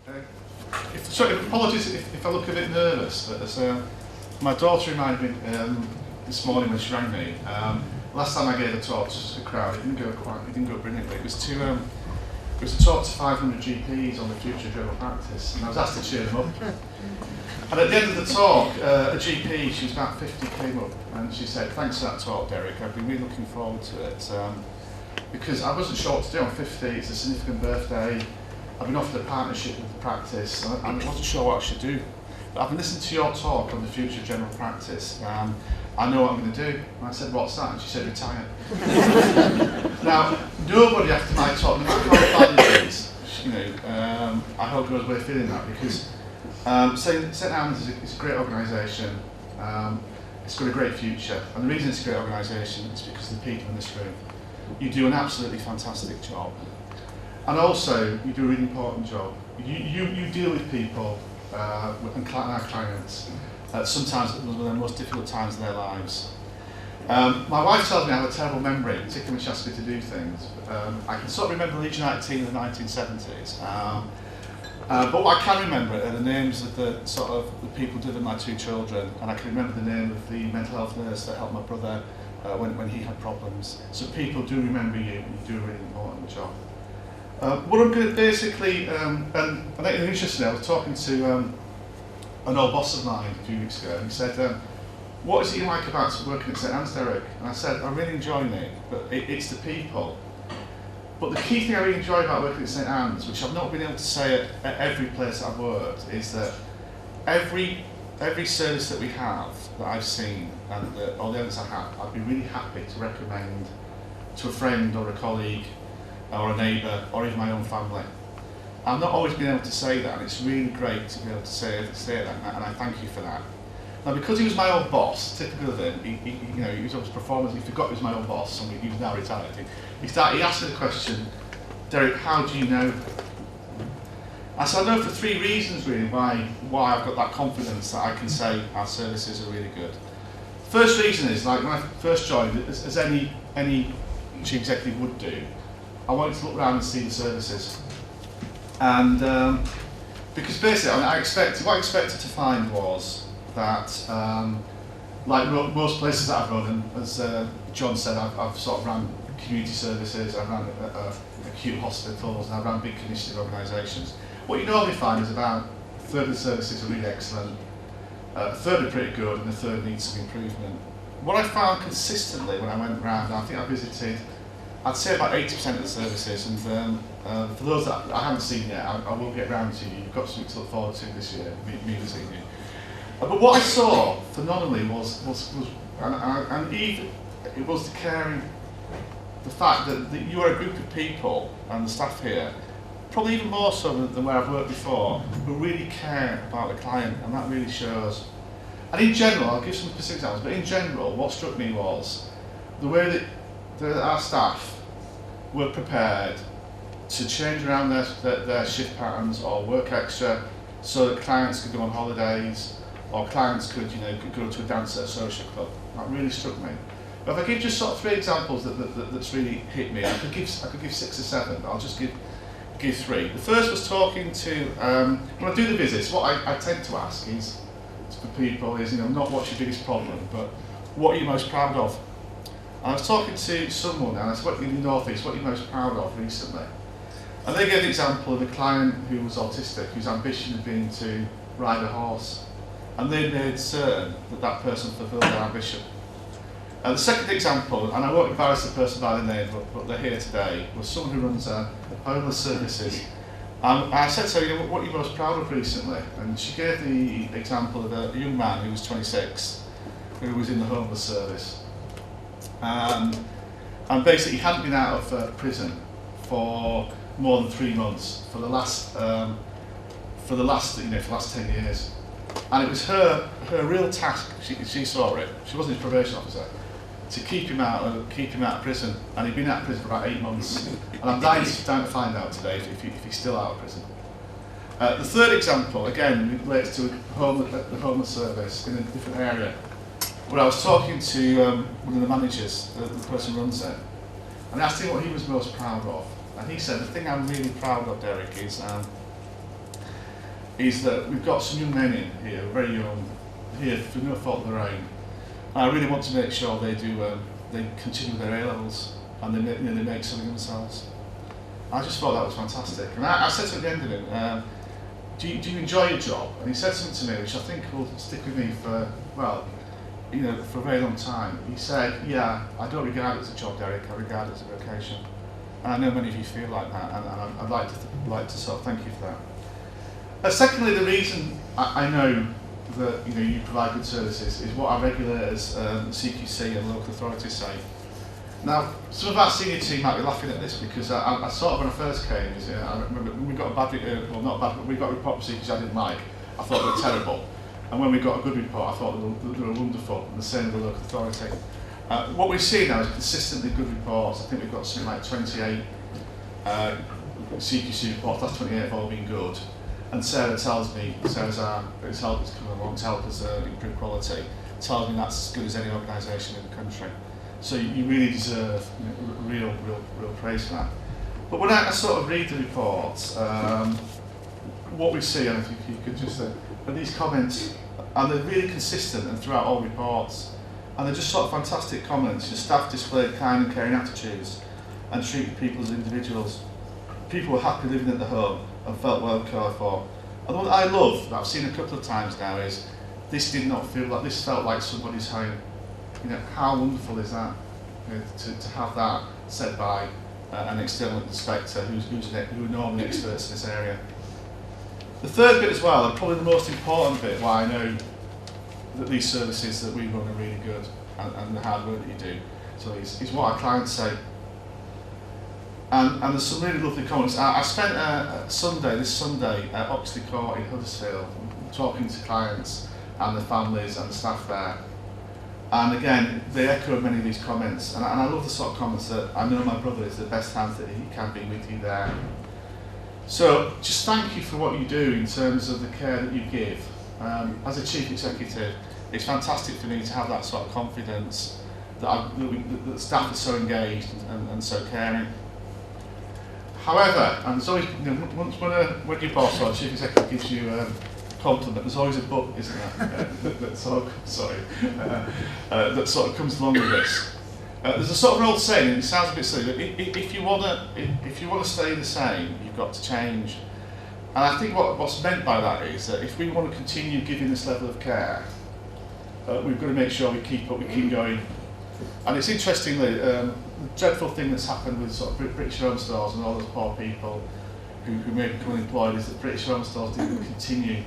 Apologies if I look a bit nervous, but my daughter reminded me this morning when she rang me. Last time I gave a talk to the crowd, it didn't go brilliantly. It was to talk to 500 GPs on the future of general practice, and I was asked to cheer them up. And at the end of the talk, a GP, she was about 50, came up and she said, "Thanks for that talk, Derek. I've been really looking forward to it because I wasn't sure what to do. I'm 50. It's a significant birthday. I've been offered a partnership with the practice, and I wasn't sure what I should do. But I've been listening to your talk on the future of general practice. I know what I'm going to do." And I said, "What's that?" And she said, "Retire." Now, nobody after my talk, no matter how bad it is, I hope goes away feeling that, because St Anne's is a great organisation. It's got a great future, and the reason it's a great organisation is because of the people in this room. You do an absolutely fantastic job. And also, you do a really important job. You deal with people and our clients sometimes at one of the most difficult times in their lives. My wife tells me I have a terrible memory, particularly when she asks me to do things. I can sort of remember the Leeds United team in the 1970s. But what I can remember are the names of the people who delivered my two children, and I can remember the name of the mental health nurse that helped my brother when he had problems. So people do remember you, and you do a really important job. What I'm going to basically, and I think it's interesting, I was talking to an old boss of mine a few weeks ago, and he said, "What is it you like about working at St Anne's, Derek?" And I said, "I really enjoy it, but it's the people." But the key thing I really enjoy about working at St Anne's, which I've not been able to say at every place I've worked, is that every service that we have that I've seen, and all the others I have, I'd be really happy to recommend to a friend or a colleague or a neighbour or even my own family. I've not always been able to say that, and it's really great to be able to say that, and I thank you for that. Now, because he was my old boss, typical of him, he was always performance. He forgot he was my old boss, and he was now retired. He asked me the question, "Derek, how do you know?" I said, "I know for three reasons really why I've got that confidence that I can say our services are really good." First reason is, like when I first joined, as any chief executive would do, I wanted to look around and see the services. And because basically, what I expected to find was that, like most places that I've run, and as John said, I've sort of run community services, I've run acute hospitals, and I've run big commissioning organisations. What you normally find is about a third of the services are really excellent, a third are pretty good, and a third needs some improvement. What I found consistently when I went around, I think I visited, I'd say about 80% of the services, and for those that I haven't seen yet, I will get round to you. You've got something to look forward to this year, me visiting you. But what I saw phenomenally was and even it was the caring, the fact that you are a group of people and the staff here, probably even more so than where I've worked before, who really care about the client, and that really shows. And in general, I'll give some specific examples, but in general, what struck me was the way that our staff were prepared to change around their shift patterns or work extra so that clients could go on holidays, or clients could go to a dance at a social club. That really struck me. But if I give just sort of three examples that's really hit me, I could give 6 or 7, but I'll just give 3. The first was talking to, when I do the visits, what I tend to ask is, for people is, not what's your biggest problem, but what are you most proud of? And I was talking to someone, and I said, in the North East, what are you most proud of recently? And they gave an example of a client who was autistic, whose ambition had been to ride a horse. And they made certain that person fulfilled their ambition. The second example, and I won't embarrass the person by the name, but they're here today, was someone who runs homeless services. I said to her, what are you most proud of recently? And she gave the example of a young man who was 26, who was in the homeless service. And basically he hadn't been out of prison for more than 3 months for the last 10 years. And it was her real task. She saw it. She wasn't his probation officer, to keep him out of prison. And he'd been out of prison for about 8 months. And I'm dying to find out today if he's still out of prison. The third example, again, relates to the homeless service in a different area, where I was talking to one of the managers, the person who runs it, and I asked him what he was most proud of. And he said, the thing I'm really proud of, Derek, is is that we've got some young men in here, very young, here for no fault of their own. I really want to make sure they do, they continue their A-levels and they make something of themselves. I just thought that was fantastic. And I said to him at the end of it, do you enjoy your job? And he said something to me which I think will stick with me for, well, you know, for a very long time. He said, yeah, I don't regard it as a job, Derek, I regard it as a vocation. And I know many of you feel like that, and I'd like to sort of thank you for that. Secondly, the reason I know that you provide good services is what our regulators, CQC and local authorities say. Now, some of our senior team might be laughing at this because I sort of, when I first came, I remember when we got a bad, well not bad, but we got report procedures I didn't like. I thought they were terrible. And when we got a good report, I thought they were wonderful, and the same with the local authority. What we've seen now is consistently good reports. I think we've got something like 28 CQC reports, that's 28 have all been good. And Sarah tells me, Sarah's it's helped us come along to help us improve quality, tells me that's as good as any organisation in the country. So you really deserve real praise for that. But when I sort of read the reports, what we see, and if you could just, are these comments, and they're really consistent and throughout all reports, and they're just sort of fantastic comments. Your staff displayed kind and caring attitudes and treated people as individuals. People were happy living at the home and felt well cared for. And what I love, that I've seen a couple of times now, is this did not feel like, this felt like somebody's home. How wonderful is that? To have that said by an external inspector who are normally experts in this area. The third bit as well, and probably the most important bit why I know that these services that we run are really good and the hard work that you do, so is what our clients say. And there's some really lovely comments. I spent this Sunday at Oxley Court in Huddersfield talking to clients and the families and the staff there. And again, they echo many of these comments. And I love the sort of comments that I know my brother is the best hand that he can be with you there. So just thank you for what you do in terms of the care that you give. As a chief executive, it's fantastic for me to have that sort of confidence that the staff are so engaged and so caring. However, and there's always, when your boss or chief executive gives you a compliment, there's always a but, isn't there? that sort of comes along with this. There's a sort of an old saying, and it sounds a bit silly, but if you want to stay the same, you've got to change. And I think what's meant by that is that if we want to continue giving this level of care, we've got to make sure we keep going. And it's interestingly, the dreadful thing that's happened with sort of British Home Stores and all those poor people who may become unemployed is that British Home Stores didn't continue.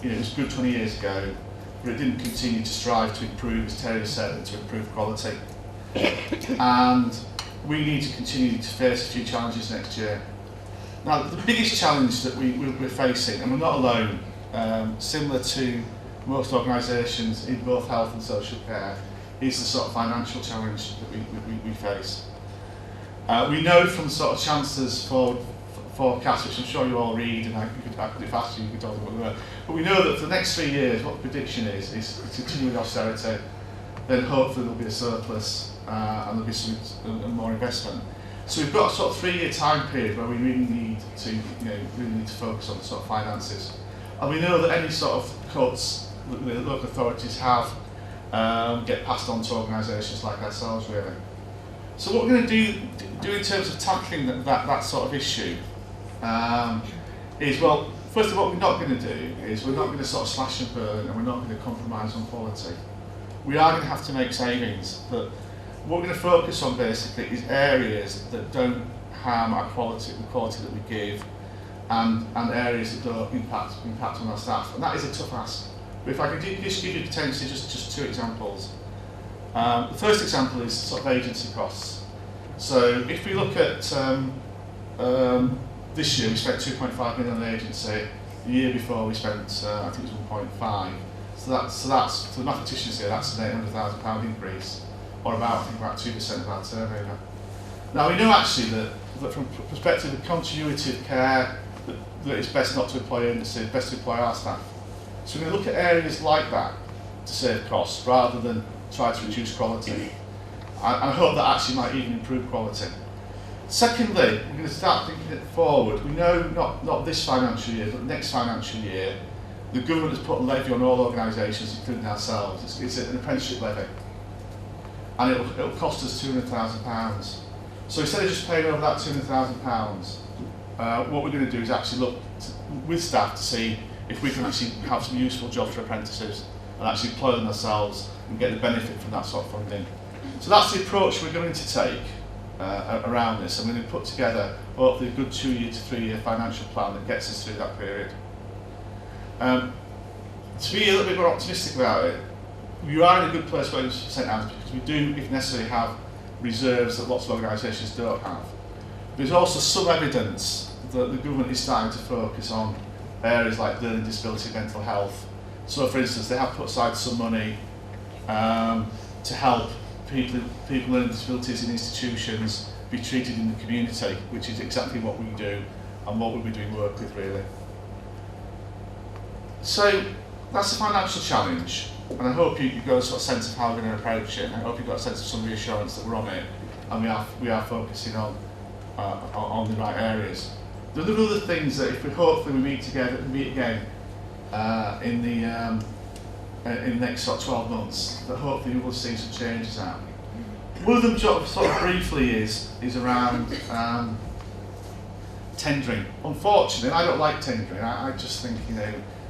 It was good 20 years ago, but it didn't continue to strive to improve, as Terry said, to improve quality. And we need to continue to face a few challenges next year. Now, the biggest challenge that we're facing, and we're not alone, similar to most organisations in both health and social care, is the sort of financial challenge that we face. We know from sort of Chancellor's forecast, which I'm sure you all read, and I could if asked you could tell them what they were. But we know that for the next 3 years, what the prediction is continuing austerity, then hopefully there'll be a surplus and there'll be some more investment. So we've got a sort of 3-year time period where we really need to focus on the sort of finances. And we know that any sort of cuts that the local authorities have get passed on to organisations like ourselves, really. So what we're going to do in terms of tackling that sort of issue is, well, first of all, what we're not going to do is we're not going to sort of slash and burn, and we're not going to compromise on quality. We are going to have to make savings, but what we're going to focus on basically is areas that don't harm our quality, the quality that we give, and areas that don't impact on our staff. And that is a tough ask. But if I could just give you potentially just 2 examples. The first example is sort of agency costs. So if we look at this year, we spent 2.5 million on agency. The year before we spent, I think it was 1.5. So that's for the mathematicians here, that's an £800,000 increase, or about 2% of our turnover. Now we know actually that from the perspective of continuity of care, that it's best not to employ agency, best to employ our staff. So we're going to look at areas like that to save costs rather than try to reduce quality. I hope that actually might even improve quality. Secondly, we're going to start thinking it forward. We know not this financial year, but next financial year, the government has put a levy on all organisations, including ourselves. It's an apprenticeship levy, and it'll cost us £200,000. So instead of just paying over that £200,000, what we're going to do is actually look with staff to see if we can actually have some useful jobs for apprentices and actually employ them ourselves and get the benefit from that sort of funding. So that's the approach we're going to take around this. I'm going to put together hopefully a good 2-year to 3-year financial plan that gets us through that period. To be a little bit more optimistic about it, we are in a good place where it's St Anne's because we do, if necessary, have reserves that lots of organisations don't have. There's also some evidence that the government is starting to focus on areas like learning disability, mental health. So for instance, they have put aside some money to help people learning disabilities in institutions be treated in the community, which is exactly what we do and what we'll be doing work with really. So that's a financial challenge, and I hope you've got a sort of sense of how we're going to approach it. I hope you've got a sense of some reassurance that we're on it and we are focusing on the right areas. There are other things that if we hopefully we meet again in the next sort of 12 months, that hopefully we will see some changes out. One of them sort of briefly is around tendering. Unfortunately, I don't like tendering. I just think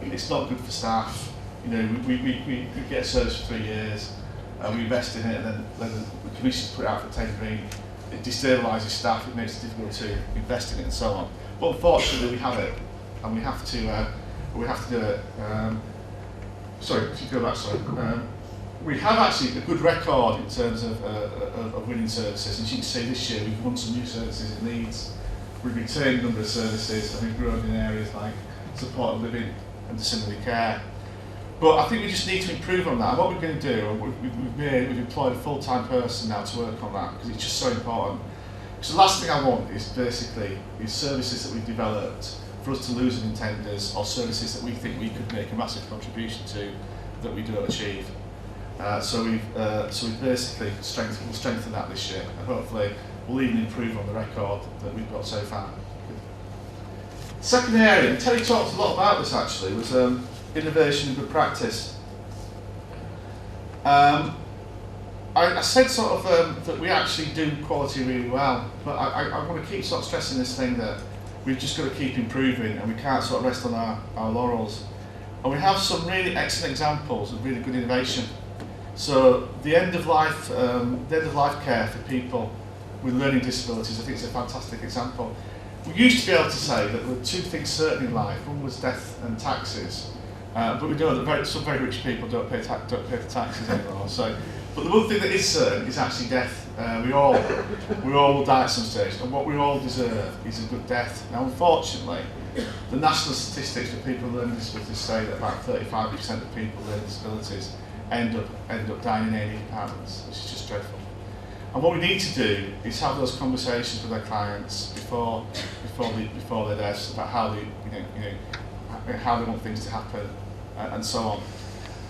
it's not good for staff. We get a service for 3 years, we invest in it, and then the commission's put it out for tendering. It destabilises staff. It makes it difficult to invest in it and so on. But unfortunately, we have it, and we have to do it. Sorry, if you go back. Sorry. We have actually a good record in terms of winning services. As you can see, this year we've won some new services in Leeds. We've retained a number of services, and we've grown in areas like supported living and disability care. But I think we just need to improve on that. And what we're going to do, we've employed a full-time person now to work on that because it's just so important. So the last thing I want is basically services that we've developed for us to lose them in tenders, or services that we think we could make a massive contribution to that we don't achieve. So we've basically strengthen that this year, and hopefully we'll even improve on the record that we've got so far. Second area, and Terry talked a lot about this actually, was innovation and good practice. I said sort of that we actually do quality really well, but I want to keep sort of stressing this thing that we've just got to keep improving, and we can't sort of rest on our laurels. And we have some really excellent examples of really good innovation. So the end of life care for people with learning disabilities, I think it's a fantastic example. We used to be able to say that there were 2 things certain in life. One was death and taxes, but we know that some very rich people don't pay the taxes anymore. So, but the one thing that is certain is actually death. We all will die at some stage, and what we all deserve is a good death. Now, unfortunately, the national statistics for people with learning disabilities say that about 35% of people with learning disabilities end up dying in A&E departments, which is just dreadful. And what we need to do is have those conversations with our clients before they're there about how how they want things to happen and so on.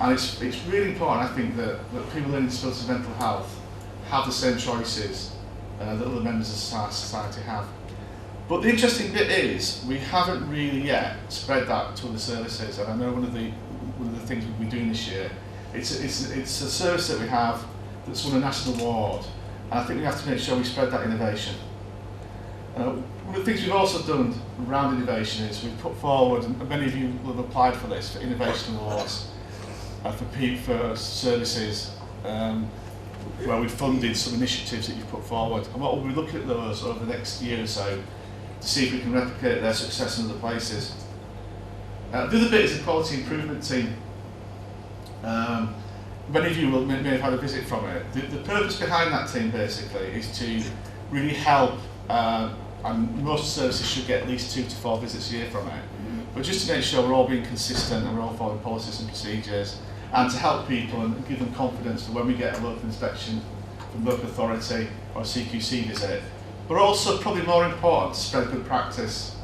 And it's really important, I think, that people learning disabilities and mental health have the same choices that other members of society have. But the interesting bit is we haven't really yet spread that to other services. And I know one of the things we'll be doing this year, it's a service that we have that's won a national award. And I think we have to make sure we spread that innovation. One of the things we've also done around innovation is we've put forward, and many of you will have applied for this, for innovation awards for services where we've funded some initiatives that you've put forward. And what we'll be looking at those over the next year or so to see if we can replicate their success in other places. The other bit is a quality improvement team. Many of you may have had a visit from it. The purpose behind that team basically is to really help, and most services should get at least 2 to 4 visits a year from it, but just to make sure we're all being consistent and we're all following policies and procedures, and to help people and give them confidence that when we get a local inspection from local authority or a CQC visit, but also probably more important, to spread good practice,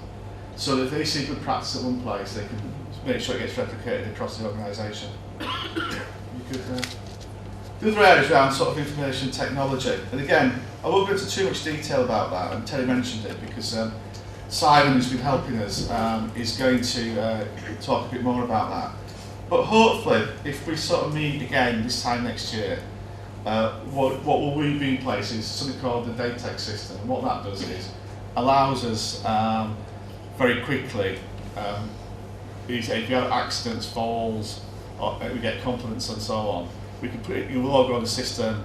so that if they see good practice at one place, they can make sure it gets replicated across the organisation. The other area is around sort of information technology, and again, I won't go into too much detail about that, and Terry mentioned it because Simon, who's been helping us, is going to talk a bit more about that. But hopefully, if we sort of meet again this time next year, what will we be in place is something called the DATEC system. And what that does is allows us very quickly, if you have accidents, falls, or we get compliments and so on, we can put it, you will all go on the system,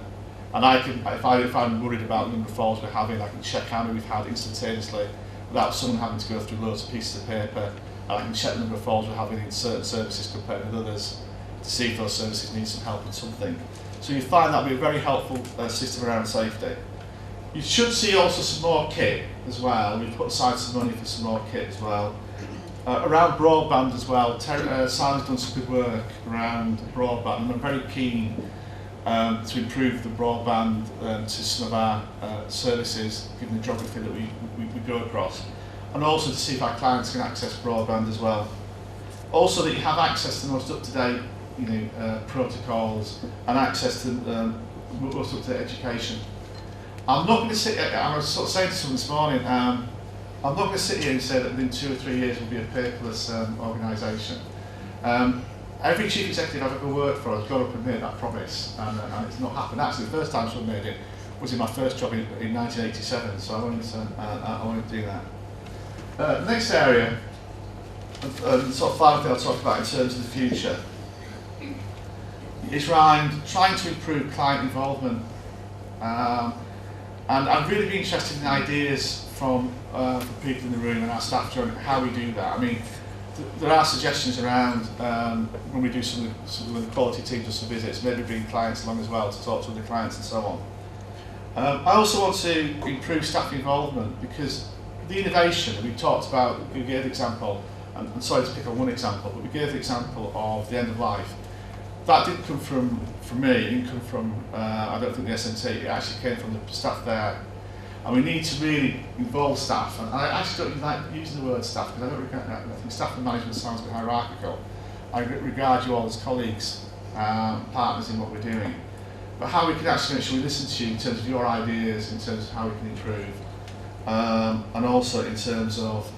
and I can, if I'm worried about the number of falls we're having, I can check how many we've had instantaneously without someone having to go through loads of pieces of paper, and I can check the number of falls we're having in certain services compared with others to see if those services need some help with something. So you find that will be a very helpful system around safety. You should see also some more kit as well. We've put aside some money for some more kit as well. Around broadband as well, Simon's done some good work around broadband, and I'm very keen to improve the broadband to some of our services, given the geography that we go across, and also to see if our clients can access broadband as well. Also that you have access to the most up-to-date protocols and access to most up-to-date education. I'm not going to sit, I was sort of saying to someone this morning, I'm not going to sit here and say that within 2 or 3 years we'll be a paperless organisation. Every chief executive I've ever worked for has got up and made that promise, and it's not happened. Actually, the first time someone made it was in my first job in 1987, so I won't do that. The next area, sort of final thing I'll talk about in terms of the future, is around trying to improve client involvement. And I'd really be interested in ideas from people in the room and our staff on how we do that. I mean, there are suggestions around when we do some of the quality teams or some visits, maybe bring clients along as well to talk to other clients and so on. I also want to improve staff involvement, because the innovation that we talked about, we gave the example, and I'm sorry to pick on one example, but we gave the example of the end of life. That didn't come from me, it didn't come from, I don't think the SNT, it actually came from the staff there. And we need to really involve staff, and I actually don't like using the word staff, because I think staff and management sounds a bit hierarchical. I regard you all as colleagues, partners in what we're doing. But how we can actually make sure we listen to you in terms of your ideas, in terms of how we can improve, and also in terms of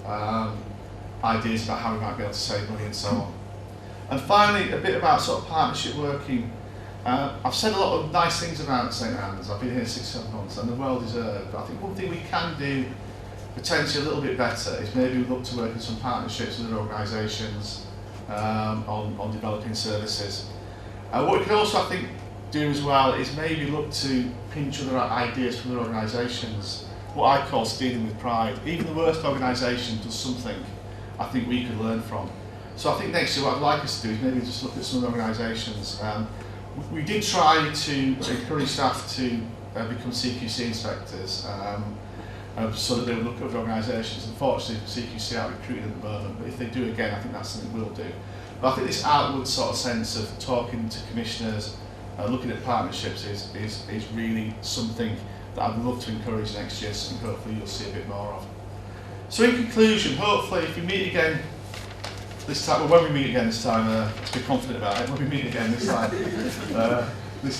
ideas about how we might be able to save money and so on. And finally, a bit about sort of partnership working. I've said a lot of nice things about St Anne's. I've been here 6-7 months, and they're well deserved. But I think one thing we can do potentially a little bit better is maybe look to work in some partnerships with other organisations on developing services. What we can also, I think, do as well is maybe look to pinch other ideas from other organisations. What I call stealing with pride. Even the worst organisation does something I think we could learn from. So I think next year what I'd like us to do is maybe just look at some organisations. We did try to encourage staff to become CQC inspectors so that they would look at other organisations. Unfortunately, CQC aren't recruiting at the moment, but if they do again, I think that's something we'll do. But I think this outward sort of sense of talking to commissioners, looking at partnerships is really something that I'd love to encourage next year, something hopefully you'll see a bit more of. So in conclusion, hopefully if we meet again this time, well, when we meet again this time, let's be confident about it, when we meet again this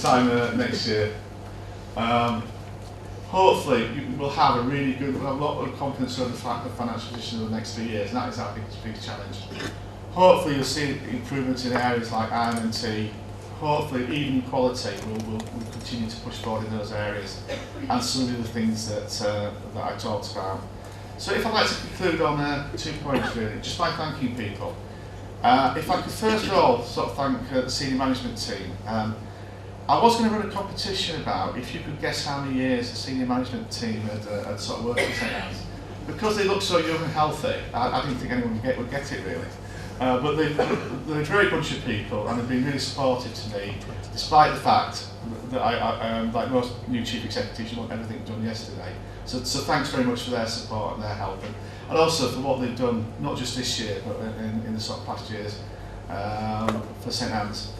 time, next year, hopefully we'll have a really good, we'll have a lot of confidence over the financial position of the next 3 years, and that is our biggest challenge. Hopefully you'll see improvements in areas like IM&T, hopefully even quality, we'll continue to push forward in those areas, and some of the other things that I talked about. So if I'd like to conclude on 2 points really, just by thanking people. If I could first of all sort of thank the senior management team. I was going to run a competition about if you could guess how many years the senior management team had sort of worked at St Anne's. Because they look so young and healthy, I didn't think anyone would get it really. But they're a great bunch of people, and they've been really supportive to me, despite the fact that I like most new chief executives, you want everything done yesterday. So thanks very much for their support and their help, and also for what they've done, not just this year, but in the sort of past years for St Anne's.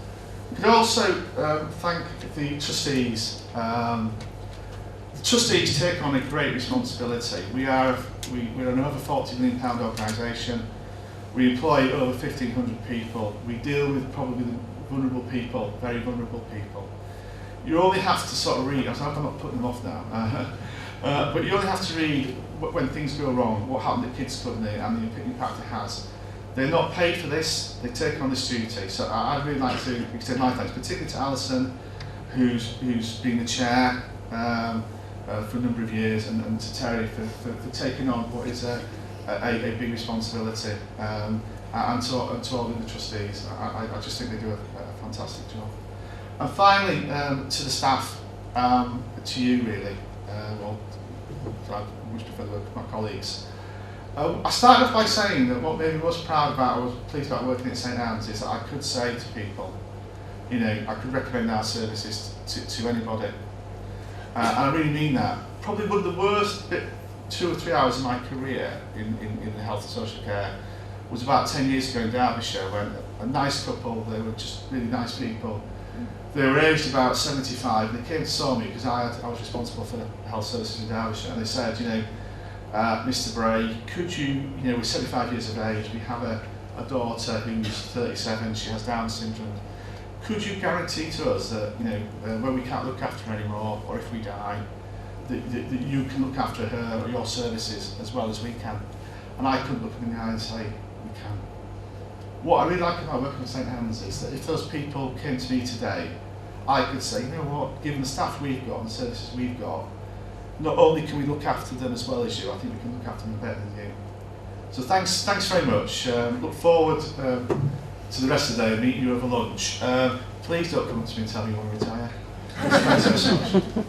I could also thank the trustees. The trustees take on a great responsibility. We're an over £40 million organisation. We employ over 1,500 people. We deal with probably the vulnerable people, very vulnerable people. you only have to sort of read, I'm not putting them off now, but you only have to read when things go wrong, what happened at Kids Company and the impact it has. They're not paid for this, they've taken on this duty. So I'd really like to extend my thanks, particularly to Alison, who's been the chair for a number of years, and to Terry for taking on what is a big responsibility, and to all of the trustees. I just think they do a fantastic job. And finally, to the staff, to you really, I much prefer to work with my colleagues. I started off by saying that what made me most proud about, I was pleased about working at St Anne's, is that I could say to people, you know, I could recommend our services to anybody. And I really mean that. Probably one of the worst 2 or 3 hours of my career in the health and social care was about 10 years ago in Derbyshire, when a nice couple, they were just really nice people, they were aged about 75, and they came to saw me because I was responsible for the health services in Derbyshire, and they said, you know, Mr. Bray, could you know, we're 75 years of age, we have a daughter who's 37, she has Down syndrome, could you guarantee to us that, you know, when we can't look after her anymore, or if we die, that you can look after her or your services as well as we can? And I couldn't look them in the eye and say, we can. What I really like about working with St Anne's is that if those people came to me today, I could say, you know what, given the staff we've got and the services we've got, not only can we look after them as well as you, I think we can look after them better than you. So thanks very much. Look forward to the rest of the day and meeting you over lunch. Please don't come up to me and tell me you want to retire. Thanks so much.